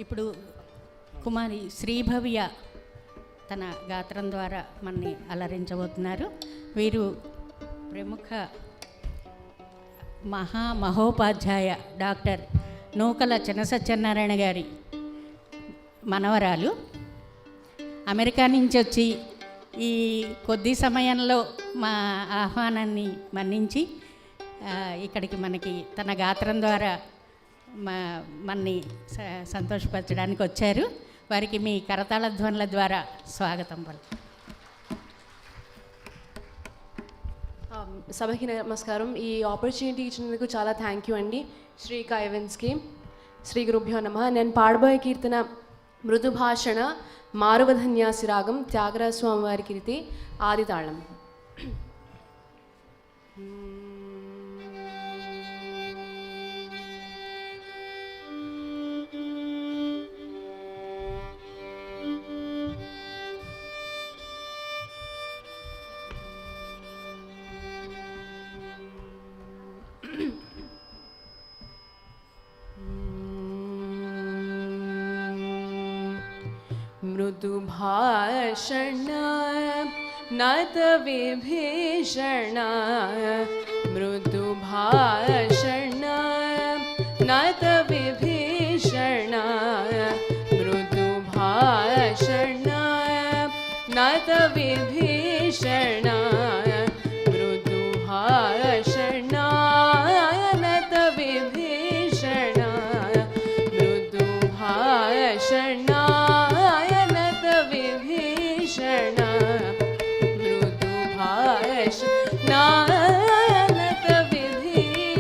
ఇప్పుడు కుమారి శ్రీభవ్య తన గాత్రం ద్వారా మనని అలరించబోతున్నారు. వీరు ప్రముఖ మహోపాధ్యాయ డాక్టర్ నూకల చినసత్యనారాయణ గారి మనవరాలు. అమెరికా నుంచి వచ్చి ఈ కొద్ది సమయంలో మా ఆహ్వానాన్ని మన్నించి ఇక్కడికి మనకి తన గాత్రం ద్వారా మన్ని సంతోషపరచడానికి వచ్చారు. వారికి మీ కరతాళ ధ్వనుల ద్వారా స్వాగతం పలుకు. సభకి నమస్కారం. ఈ ఆపర్చునిటీ ఇచ్చినందుకు చాలా థ్యాంక్ యూ అండి. శ్రీకా ఈవెంట్స్కి శ్రీ గురుభ్యో నమః. నేను పాడబోయే కీర్తన మృదుభాషణ మారువధన్యాసి రాగం త్యాగరాజ స్వామి వారి కీర్తి ఆది తాళం. मृदुभाषण नत विभीषण मृदुभाषण नत विभीषण मृदुभाषण नत विभीषण मृदुभाषण नत विभीषण मृदुभाषण मृदुभाषण नत विभीषण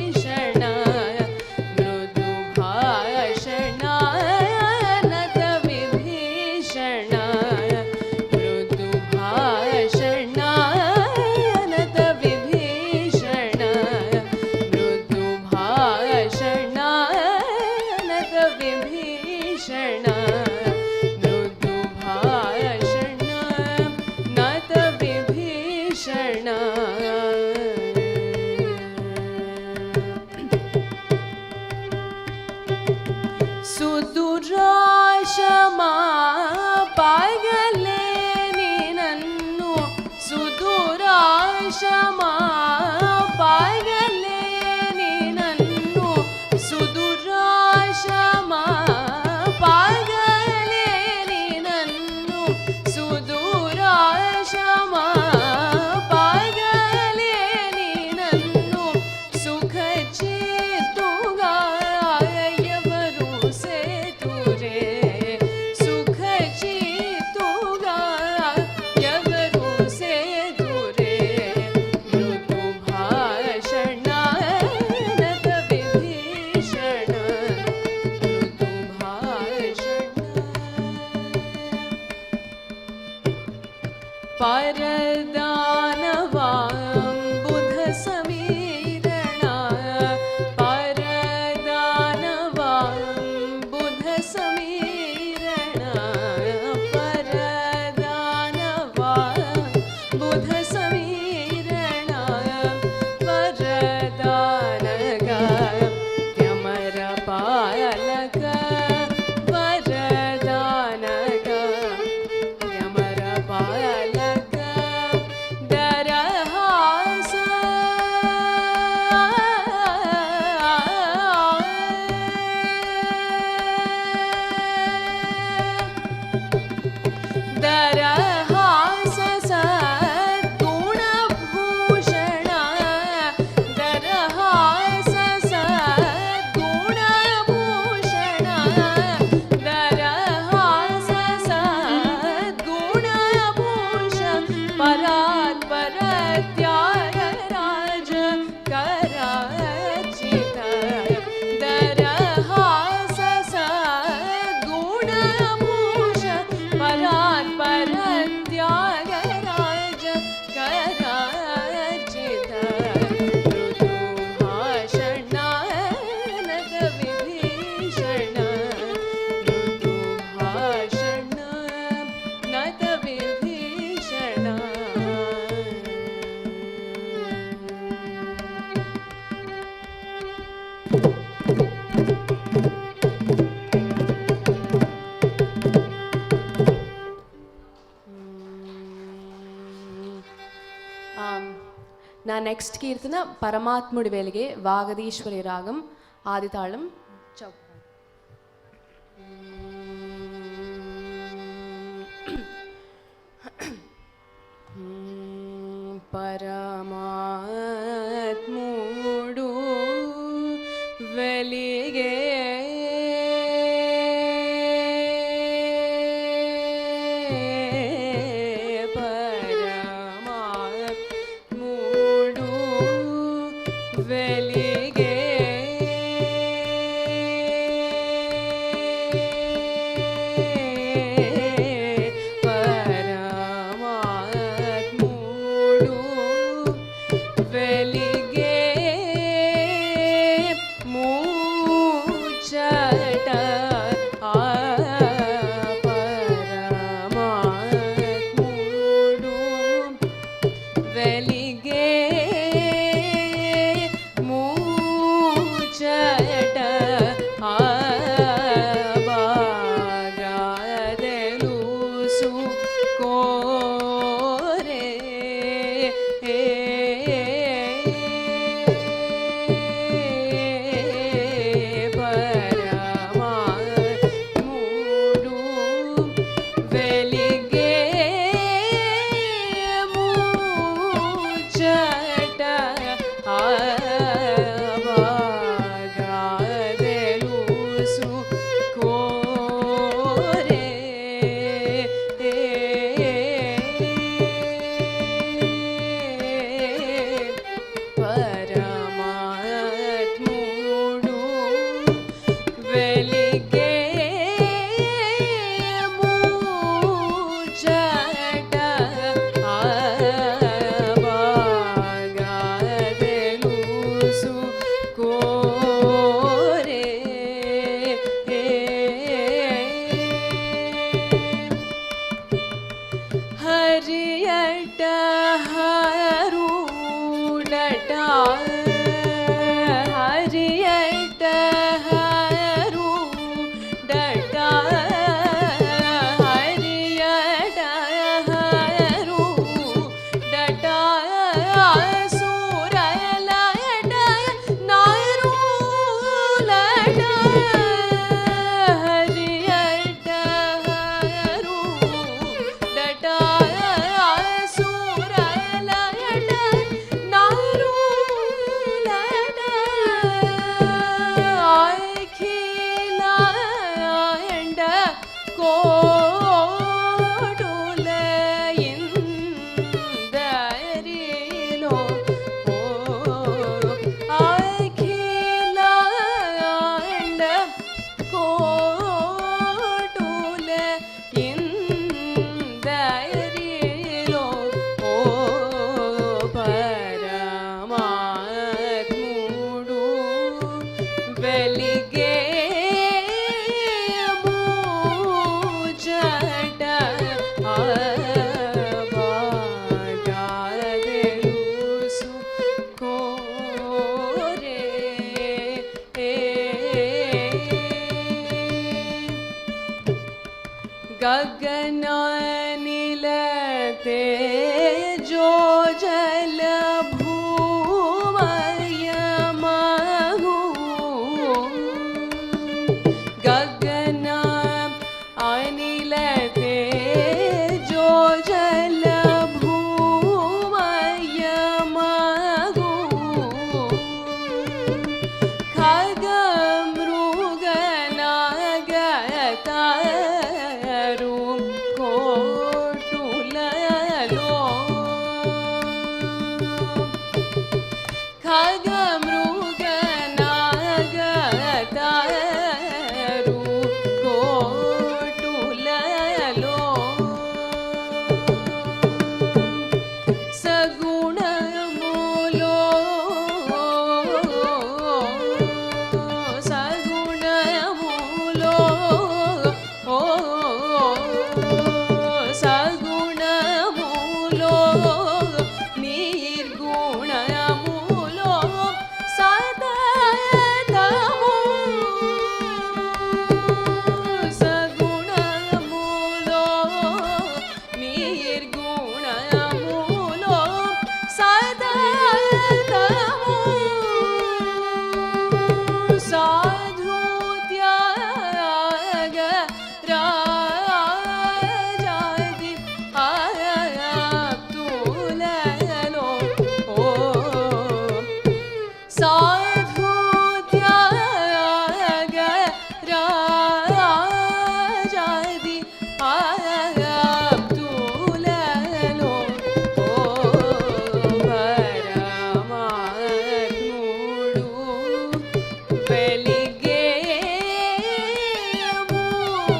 నెక్స్ట్ కీర్తన పరమాత్ముడి వెలిగే వాగదీశ్వరి రాగం ఆది తాళం చౌక. పరమాత్ముడు వెలిగే పరమాత్ముడు వెలిగే పరమాత్ముడు వెలిగే మూచట పరమాత్ముడు వెలిగే మూచట साधु त्याग राजादि अब्दुललो ओ परमात्मुडु వెలిగే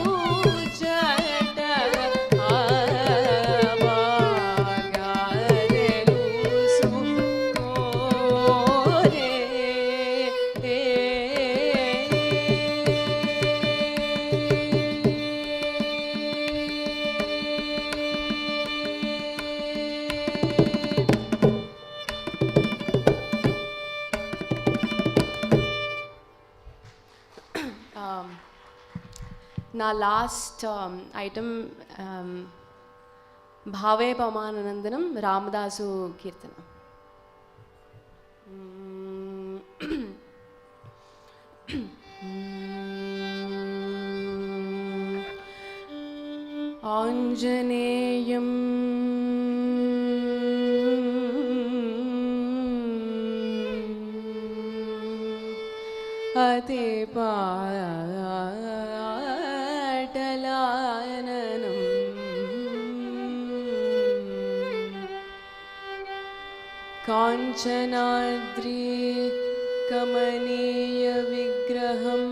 ముచ్చట ఆవాగదెలుసుకోరే. నా లాస్ట్ ఐటమ్ భావే పమానందనం రామదాసు కీర్తన. ఆంజనేయం అతి పాటలాననం కాంచనాద్రి కమనీయ విగ్రహం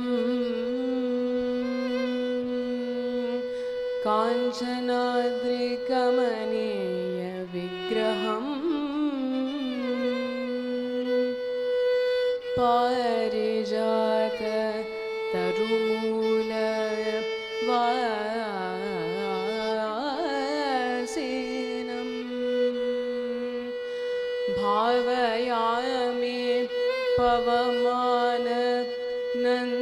కాంచనాద్రి కమనీయ విగ్రహం పారిజాత తరుమూల వాసినం భావయామి పవమాన నందనం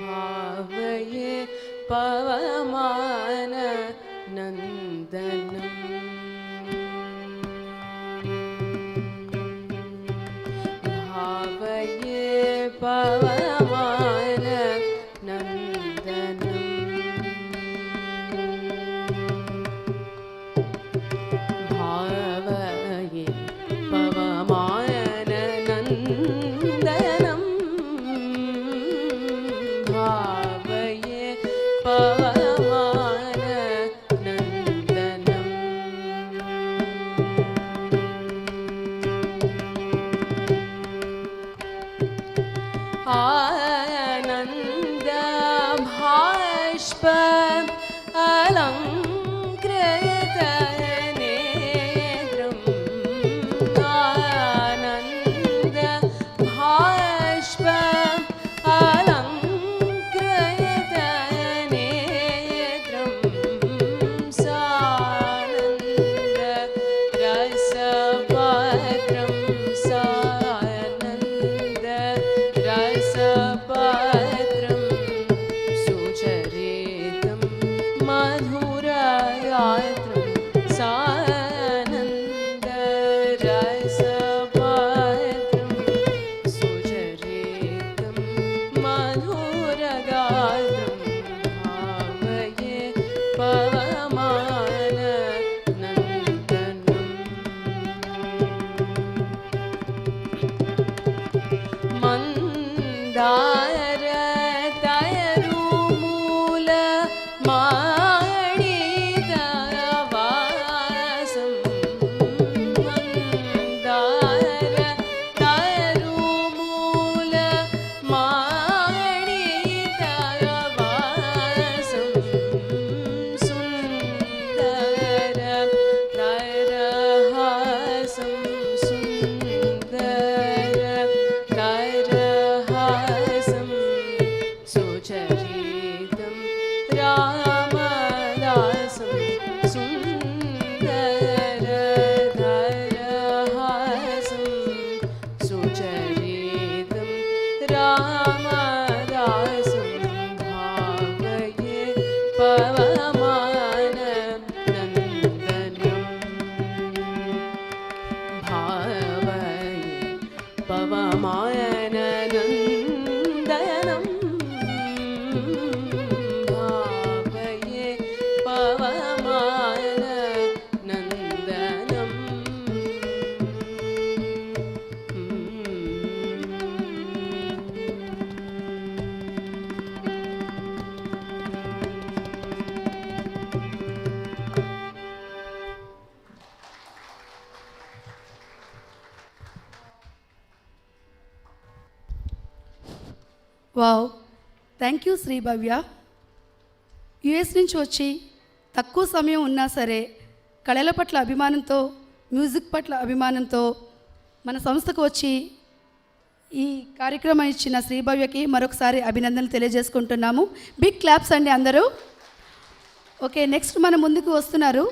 భావయే పవమాన నందనం భావయే పవమాన నందనం భావయే పవమాన నందనం భావయే పవమాన నందనం ఆనంద భాష్ప అలంకృత నేత్రం ఆనంద భాష్ప అలంకృత నేత్రం సానంద రసపాత్రం సానంద రసపాత్రం సుచరితం మధురగాత్రం సానంద రసపాత్రం సుచరితం మధురగాత్రం భావయే పవమాన నందనం మందార తరుమూల మాణిత వాసం మందార తరుమూల మాణిత వాసం సుందర తరహాసం సుందర తరహాసం సుచరితం రామదాసం సుందర తరహాసం సుచరితం రామదాసం భావయే పవమాన నందనం భావయే పవమాన నందనం wow, thank you Shri Bhavya. US నుంచి వచ్చి తక్కువ సమయం ఉన్నా సరే కళల పట్ల అభిమానంతో, మ్యూజిక్ పట్ల అభిమానంతో మన సంస్థకు వచ్చి ఈ కార్యక్రమం ఇచ్చిన శ్రీభవ్యకి మరొకసారి అభినందనలు తెలియజేసుకుంటున్నాము. బిగ్ క్లాప్స్ అండి అందరూ. ఓకే, నెక్స్ట్ మన ముందుకు వస్తున్నారు